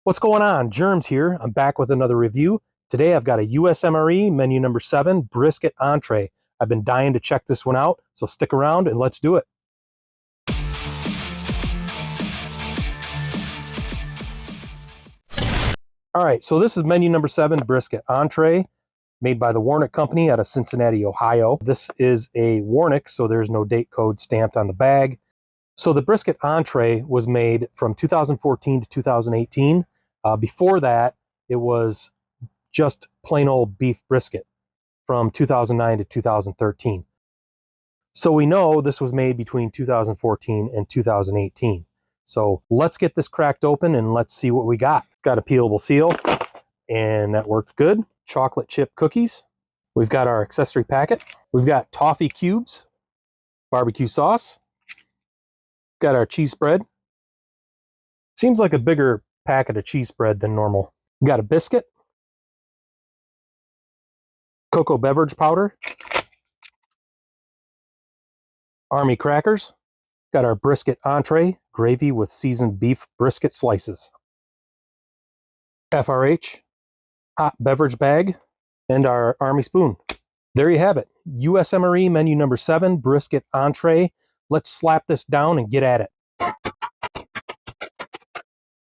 What's going on? Germs here. I'm back with another review. Today I've got a US MRE, menu number 7, Brisket Entree. I've been dying to check this one out, so stick around and let's do it. All right, so this is menu number 7, Brisket Entree, made by the Warnick Company out of Cincinnati, Ohio. This is a Warnick, so there's no date code stamped on the bag. So the Brisket Entree was made from 2014 to 2018. Before that, it was just plain old beef brisket from 2009 to 2013. So we know this was made between 2014 and 2018. So let's get this cracked open and let's see what we got. Got a peelable seal, and that worked good. Chocolate chip cookies. We've got our accessory packet. We've got toffee cubes, barbecue sauce. Got our cheese spread. Seems like a bigger packet of cheese spread than normal. Got a biscuit. Cocoa beverage powder. Army crackers. Got our brisket entree, gravy with seasoned beef brisket slices. FRH, hot beverage bag, and our Army spoon. There you have it. US MRE menu number 7, brisket entree. Let's slap this down and get at it.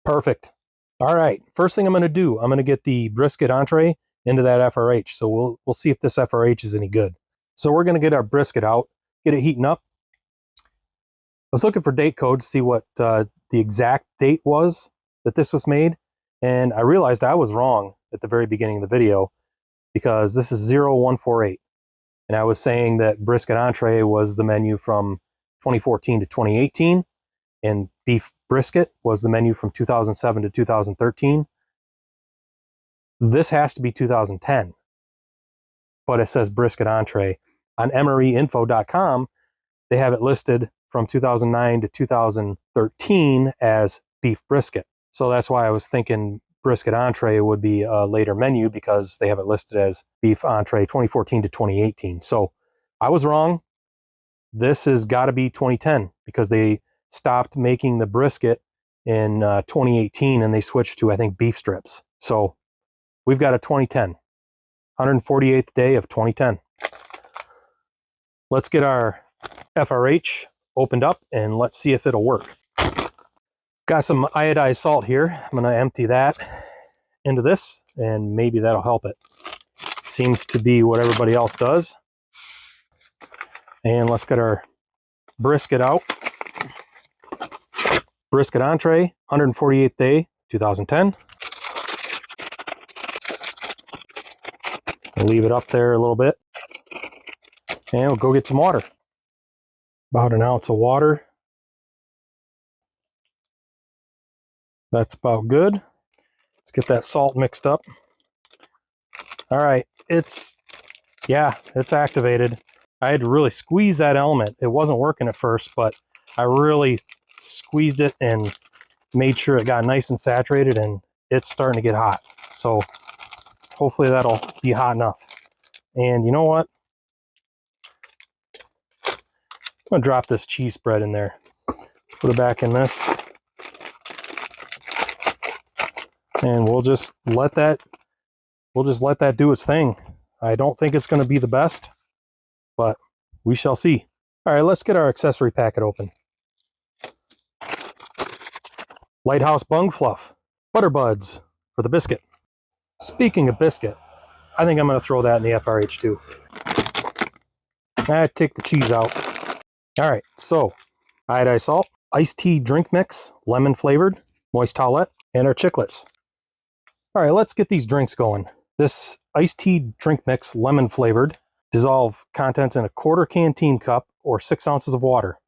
Perfect. All right, first thing I'm going to do, I'm going to get the brisket entree into that FRH. So we'll see if this FRH is any good. So we're going to get our brisket out, get it heating up. I was looking for date code to see what the exact date was that this was made, and I realized I was wrong at the very beginning of the video because this is 0148, and I was saying that brisket entree was the menu from 2014 to 2018, and beef brisket was the menu from 2007 to 2013. This has to be 2010, but it says brisket entree. On MREinfo.com, they have it listed from 2009 to 2013 as beef brisket. So that's why I was thinking brisket entree would be a later menu because they have it listed as beef entree 2014 to 2018. So I was wrong. This has got to be 2010 because they stopped making the brisket in 2018 and they switched to, I think, beef strips. So we've got a 2010, 148th day of 2010. Let's get our FRH opened up and let's see if it'll work. Got some iodized salt here. I'm going to empty that into this and maybe that'll help it. Seems to be what everybody else does. And let's get our brisket out. Brisket entree, 148th day, 2010. I'll leave it up there a little bit. And we'll go get some water. About an ounce of water. That's about good. Let's get that salt mixed up. All right, it's activated. I had to really squeeze that element. It wasn't working at first, but I really squeezed it and made sure it got nice and saturated, and it's starting to get hot. So hopefully that'll be hot enough. And you know what? I'm gonna drop this cheese spread in there. Put it back in this. And we'll just let that do its thing. I don't think it's gonna be the best, but we shall see. All right, let's get our accessory packet open. Lighthouse Bung Fluff, Butter Buds for the biscuit. Speaking of biscuit, I think I'm gonna throw that in the FRH too. I take the cheese out. All right, so iodized salt, iced tea drink mix, lemon flavored, moist towelette, and our chiclets. All right, let's get these drinks going. This iced tea drink mix, lemon flavored, dissolve contents in a 1/4 canteen cup or 6 ounces of water.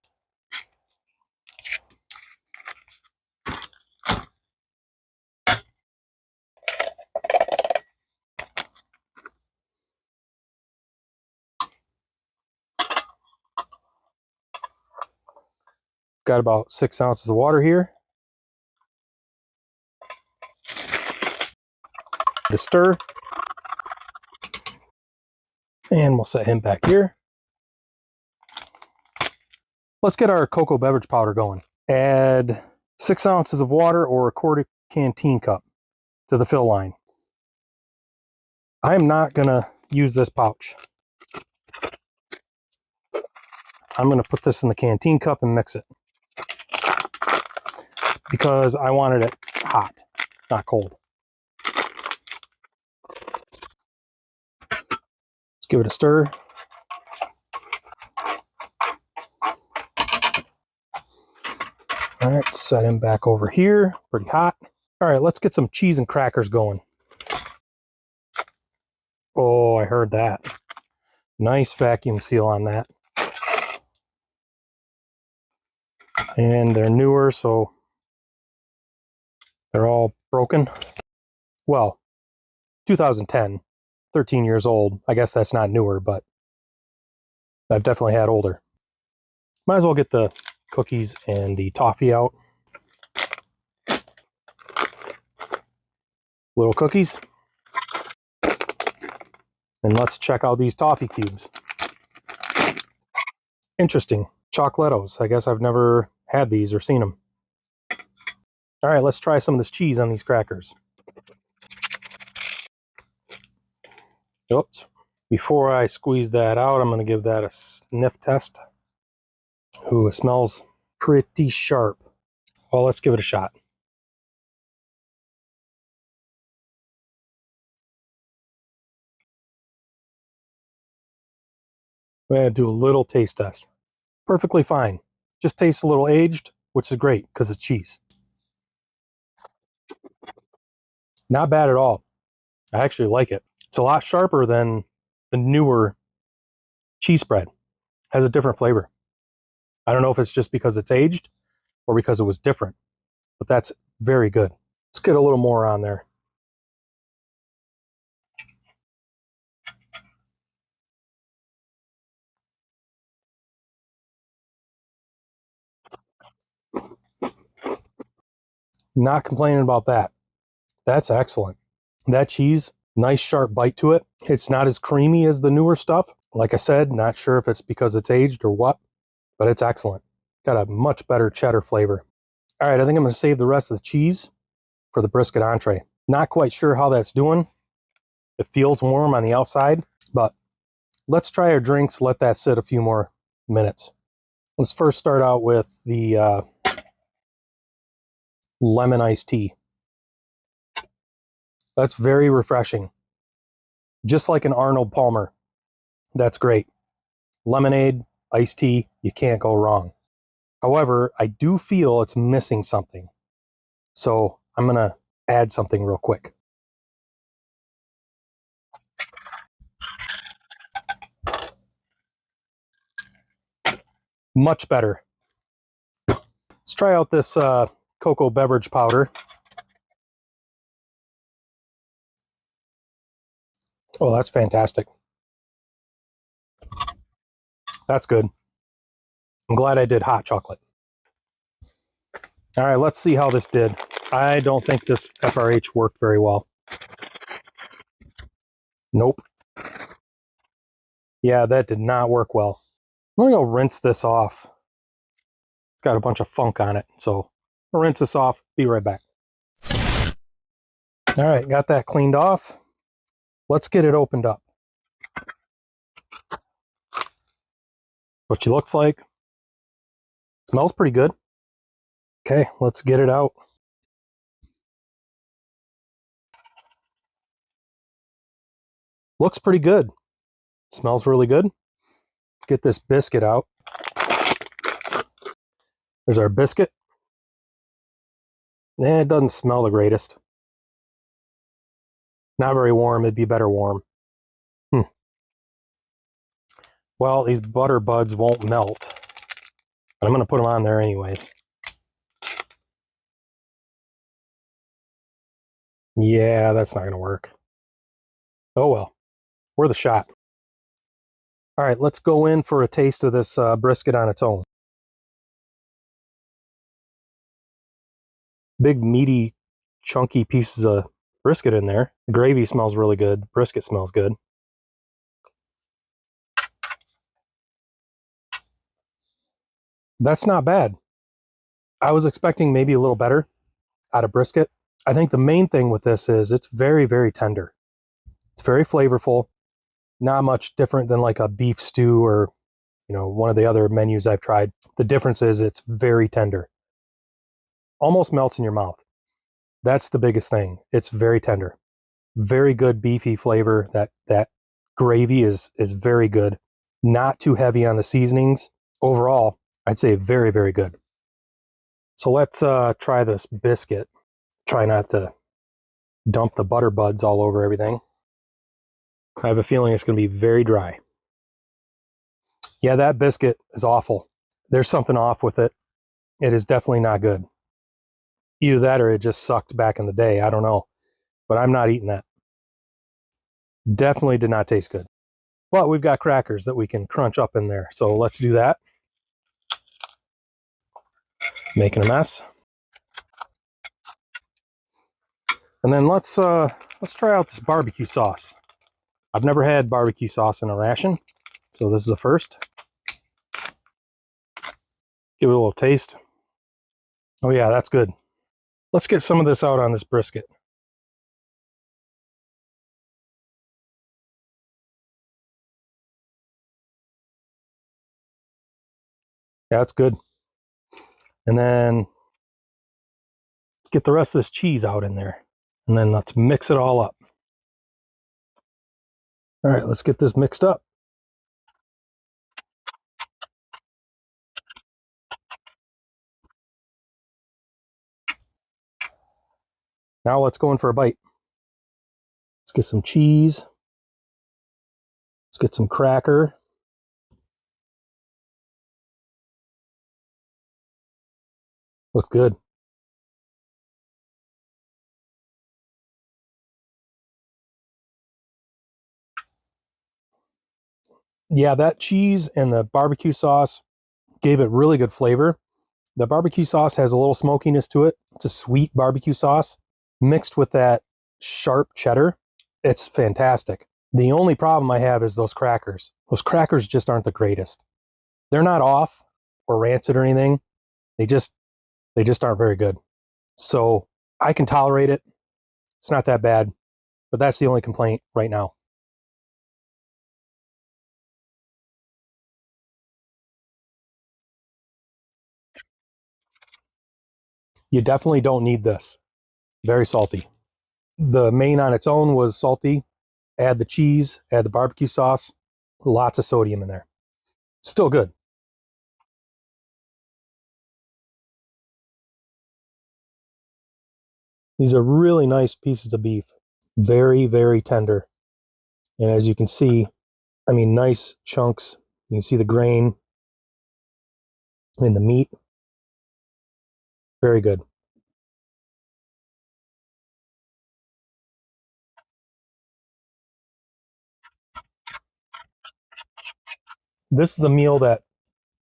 Got about 6 ounces of water here. To stir. And we'll set him back here. Let's get our cocoa beverage powder going. Add 6 ounces of water or a canteen cup to the fill line. I'm not gonna use this pouch. I'm gonna put this in the canteen cup and mix it because I wanted it hot, not cold. Let's give it a stir. All right, set him back over here, pretty hot. All right, let's get some cheese and crackers going. Oh, I heard that. Nice vacuum seal on that. And they're newer, so they're all broken. Well, 2010, 13 years old. I guess that's not newer, but I've definitely had older. Might as well get the cookies and the toffee out. Little cookies. And let's check out these toffee cubes. Interesting. Chocolattos. I guess I've never had these or seen them. All right, let's try some of this cheese on these crackers. Oops. Before I squeeze that out, I'm going to give that a sniff test. Ooh, it smells pretty sharp. Well, let's give it a shot. I'm going to do a little taste test. Perfectly fine. Just tastes a little aged, which is great because it's cheese. Not bad at all. I actually like it. It's a lot sharper than the newer cheese spread. Has a different flavor. I don't know if it's just because it's aged or because it was different, but that's very good. Let's get a little more on there. Not complaining about that. That's excellent. That cheese, nice sharp bite to it. It's not as creamy as the newer stuff. Like I said, not sure if it's because it's aged or what, but it's excellent. Got a much better cheddar flavor. All right, I think I'm going to save the rest of the cheese for the brisket entree. Not quite sure how that's doing. It feels warm on the outside, but let's try our drinks, let that sit a few more minutes. Let's first start out with the lemon iced tea. That's very refreshing. Just like an Arnold Palmer. That's great. Lemonade, iced tea, you can't go wrong. However, I do feel it's missing something. So I'm going to add something real quick. Much better. Let's try out this cocoa beverage powder. Oh, that's fantastic. That's good. I'm glad I did hot chocolate. All right, let's see how this did. I don't think this FRH worked very well. Nope. Yeah, that did not work well. I'm gonna go rinse this off. It's got a bunch of funk on it, so I'll rinse this off. Be right back. All right, got that cleaned off. Let's get it opened up. What she looks like. Smells pretty good. Okay, let's get it out. Looks pretty good. Smells really good. Let's get this biscuit out. There's our biscuit. It doesn't smell the greatest. Not very warm. It'd be better warm. Well, these butter buds won't melt. But I'm going to put them on there anyways. Yeah, that's not going to work. Oh well. Worth a shot. All right, let's go in for a taste of this brisket on its own. Big, meaty, chunky pieces of brisket in there. The gravy smells really good. The brisket smells good. That's not bad. I was expecting maybe a little better out of brisket. I think the main thing with this is it's very, very tender. It's very flavorful. Not much different than like a beef stew or, one of the other menus I've tried. The difference is it's very tender. Almost melts in your mouth. That's the biggest thing. It's very tender. Very good beefy flavor. That gravy is very good. Not too heavy on the seasonings. Overall, I'd say very, very good. So let's try this biscuit. Try not to dump the butter buds all over everything. I have a feeling it's going to be very dry. Yeah, that biscuit is awful. There's something off with it. It is definitely not good. Either that or it just sucked back in the day. I don't know. But I'm not eating that. Definitely did not taste good. But we've got crackers that we can crunch up in there. So let's do that. Making a mess. And then let's try out this barbecue sauce. I've never had barbecue sauce in a ration, so this is the first. Give it a little taste. Oh yeah, that's good. Let's get some of this out on this brisket. Yeah, that's good. And then let's get the rest of this cheese out in there. And then let's mix it all up. All right, let's get this mixed up. Now let's go in for a bite. Let's get some cheese. Let's get some cracker. Looks good. Yeah, that cheese and the barbecue sauce gave it really good flavor. The barbecue sauce has a little smokiness to it. It's a sweet barbecue sauce mixed with that sharp cheddar. It's fantastic. The only problem I have is those crackers. Those crackers just aren't the greatest. They're not off or rancid or anything. They just aren't very good. So I can tolerate it. It's not that bad, but that's the only complaint right now. You definitely don't need this. Very salty. The main on its own was salty. Add the cheese, add the barbecue sauce, lots of sodium in there. Still good. These are really nice pieces of beef. Very, very tender. And as you can see, I mean, nice chunks. You can see the grain in the meat. Very good. This is a meal that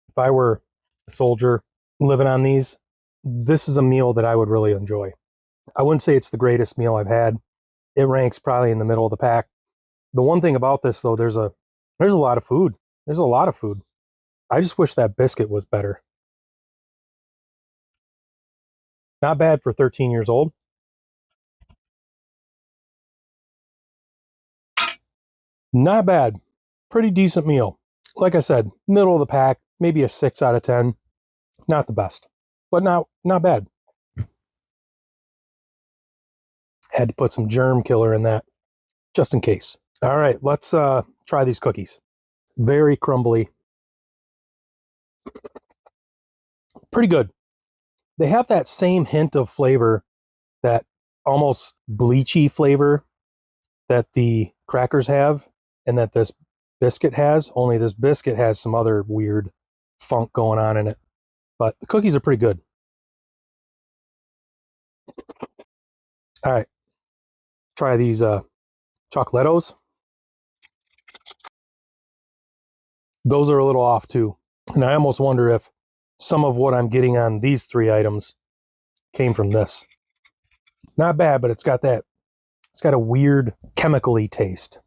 if I were a soldier living on these, this is a meal that I would really enjoy. I wouldn't say it's the greatest meal I've had. It ranks probably in the middle of the pack. The one thing about this though, there's a lot of food. There's a lot of food. I just wish that biscuit was better. Not bad for 13 years old. Not bad. Pretty decent meal. Like I said, middle of the pack, maybe a 6 out of 10. Not the best, but not bad. Had to put some germ killer in that just in case. All right, let's try these cookies. Very crumbly. Pretty good. They have that same hint of flavor, that almost bleachy flavor that the crackers have and that this biscuit has, only this biscuit has some other weird funk going on in it. But the cookies are pretty good. All right, try these Chocolattos. Those are a little off too. And I almost wonder if some of what I'm getting on these 3 items came from this. Not bad, but it's got a weird chemically taste.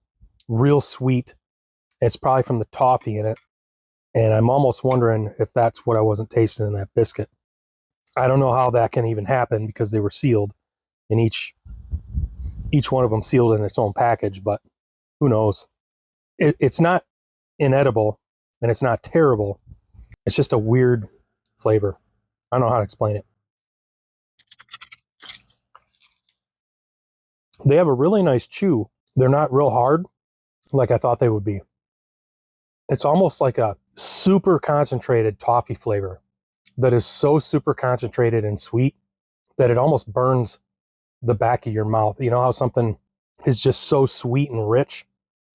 Real sweet. It's probably from the toffee in it. And I'm almost wondering if that's what I wasn't tasting in that biscuit. I don't know how that can even happen because they were sealed. and each one of them sealed in its own package, but who knows? It's not inedible and it's not terrible. It's just a weird flavor. I don't know how to explain it. They have a really nice chew. They're not real hard like I thought they would be. It's almost like a super concentrated toffee flavor that is so super concentrated and sweet that it almost burns the back of your mouth. You know how something is just so sweet and rich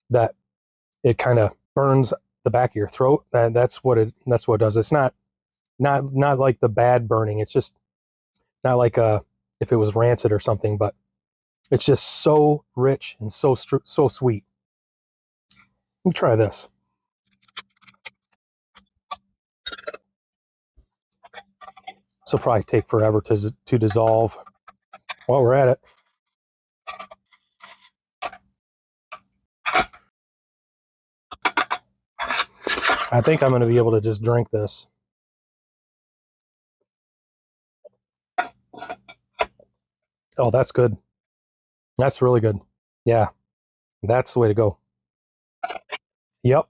that it kind of burns the back of your throat? That's what it does. It's not like the bad burning. It's just not like if it was rancid or something, but it's just so rich and so sweet. Let me try this. This will probably take forever to dissolve. While we're at it, I think I'm going to be able to just drink this. Oh, that's good. That's really good. Yeah, that's the way to go. Yep,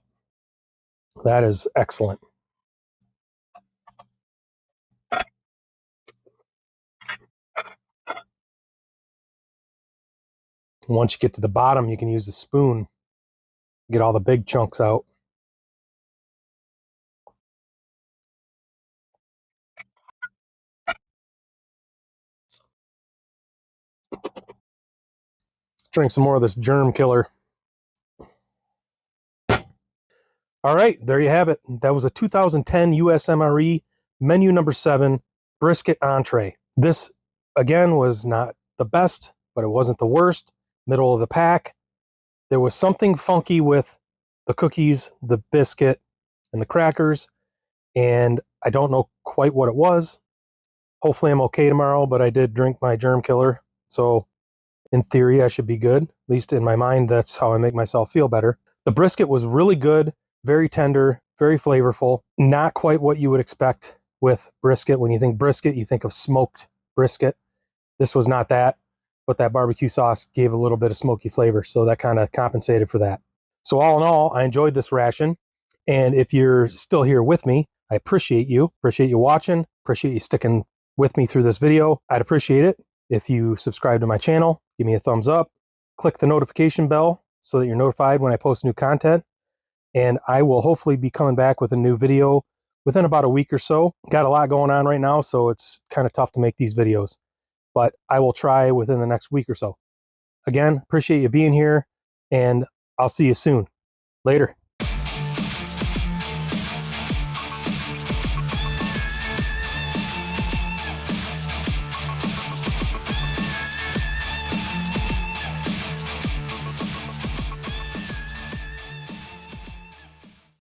that is excellent. Once you get to the bottom, you can use the spoon, get all the big chunks out. Drink some more of this germ killer. All right, there you have it. That was a 2010 US MRE menu number 7 brisket entree. This, again, was not the best, but it wasn't the worst. Middle of the pack. There was something funky with the cookies, the biscuit, and the crackers, and I don't know quite what it was. Hopefully I'm okay tomorrow, but I did drink my germ killer, so in theory I should be good. At least in my mind, that's how I make myself feel better. The brisket was really good, very tender, very flavorful. Not quite what you would expect with brisket. When you think brisket, you think of smoked brisket. This was not that, but that barbecue sauce gave a little bit of smoky flavor, so that kind of compensated for that. So all in all, I enjoyed this ration, and if you're still here with me, I appreciate you. Appreciate you watching. Appreciate you sticking with me through this video. I'd appreciate it if you subscribe to my channel, give me a thumbs up, click the notification bell so that you're notified when I post new content, and I will hopefully be coming back with a new video within about a week or so. Got a lot going on right now, so it's kind of tough to make these videos, but I will try within the next week or so. Again, appreciate you being here, and I'll see you soon. Later.